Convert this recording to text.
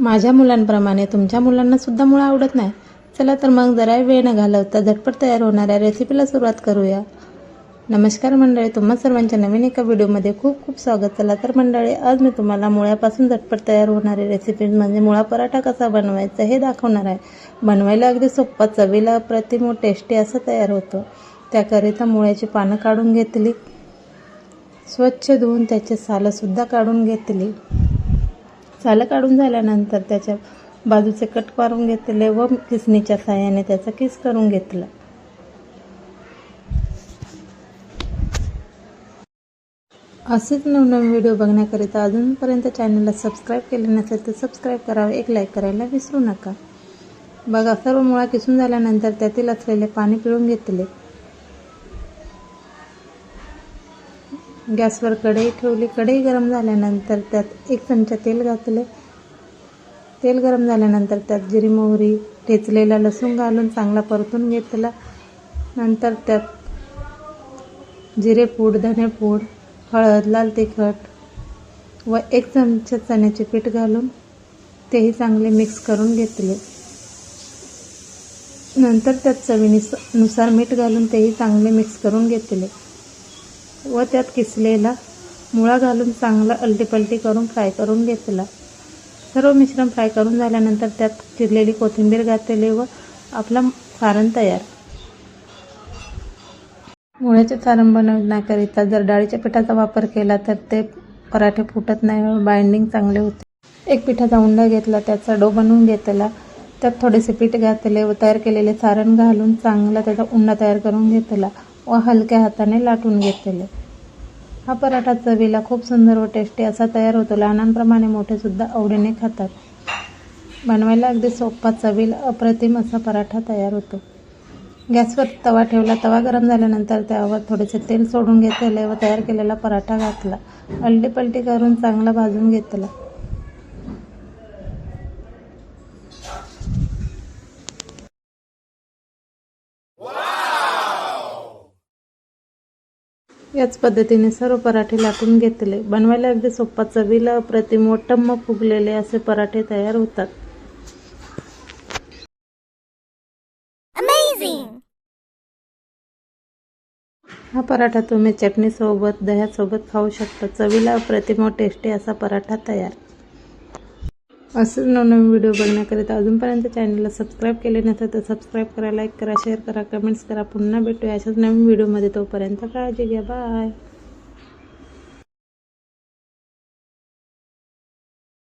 माझ्या मुलांप्रमाणे तुमच्या मुलांना सुद्धा मुळं आवडत नाही. चला तर मग जरा वेळ न घालवता झटपट तयार होणाऱ्या रेसिपीला सुरुवात करूया. नमस्कार मंडळी, तुम्हा सर्वांच्या नवीन एका व्हिडिओमध्ये खूप खूप स्वागत. चला तर मंडळी, आज मी तुम्हाला मुळ्यापासून झटपट तयार होणारी रेसिपी म्हणजे मुळा पराठा कसा बनवायचा हे दाखवणार आहे. बनवायला अगदी सोपा, चवीला अप्रतिम व टेस्टी असा तयार होतो. त्याकरिता मुळ्याची पानं काढून घेतली, स्वच्छ धुवून त्याचे सालंसुद्धा काढून घेतली. सालं काढून झाल्यानंतर त्याच्या बाजूचे कट करून घेतले व किसणीच्या साहाय्याने त्याचा किस करून घेतला. असेच नवनवीन व्हिडिओ बघण्याकरिता अजूनपर्यंत चॅनलला सबस्क्राईब केले नसेल तर सबस्क्राईब करावे, एक लाईक करायला विसरू नका. बघा, सर्व मुळा किसून झाल्यानंतर त्यातील असलेले पाणी पिळून घेतले. गॅसवर कढई ठेवली. कढई गरम झाल्यानंतर त्यात 1 चमचा तेल घातले. तेल गरम झाल्यानंतर त्यात जिरी, मोहरी, ठेचलेला लसूण घालून चांगला परतून घेतला. नंतर त्यात जिरेपूड, धनेपूड, हळद, लाल तिखट व 1 चमचा चण्याचे पीठ घालून तेही चांगले मिक्स करून घेतले. नंतर त्यात चवीनुसार मीठ घालून तेही चांगले मिक्स करून घेतले व त्यात किसलेला मुळा घालून चांगला अलटीपलटी करून फ्राय करून घेतला. सर्व मिश्रण फ्राय करून झाल्यानंतर त्यात चिरलेली कोथिंबीर घातली व आपला सारण तयार. मुळ्याचे सारण बनवण्याकरिता जर डाळीच्या पिठाचा वापर केला तर ते पराठे फुटत नाही व बाइंडिंग चांगले होते. 1 पिठाचा उंडा घेतला, त्याचा डो बनवून घेतला. त्यात थोडेसे पीठ घातले व तयार केलेले सारण घालून चांगला त्याचा उंडा तयार करून घेतला व हलक्या हाताने लाटून घेतले. हा पराठा चवीला खूप सुंदर व टेस्टी असा तयार होतो. लहानांप्रमाणे मोठेसुद्धा आवडीने खातात. बनवायला अगदी सोपा, चवीला अप्रतिम असा पराठा तयार होतो. गॅसवर तवा ठेवला. तवा गरम झाल्यानंतर त्यावर थोडेसे तेल सोडून घेतले व तयार केलेला पराठा घातला. अलटीपलटी करून चांगला भाजून घेतला. याच पद्धतीने सर्व पराठे लाटून घेतले. बनवायला अगदी सोपा, चवीला अप्रतिम व टम्म फुगलेले असे पराठे तयार होतात. हा पराठा तुम्ही चटणीसोबत, दह्यासोबत खाऊ शकता. चवीला अप्रतिम व टेस्टी असा पराठा तयार. असेच नवनवीन व्हिडिओ बघण्याकरिता अजूनपर्यंत चॅनलला सबस्क्राईब केले नसेल तर सबस्क्राईब करा, लाईक करा, शेअर करा, कमेंट्स करा. पुन्हा भेटूया अशाच नवीन व्हिडिओमध्ये. तोपर्यंत काळजी घ्या. बाय.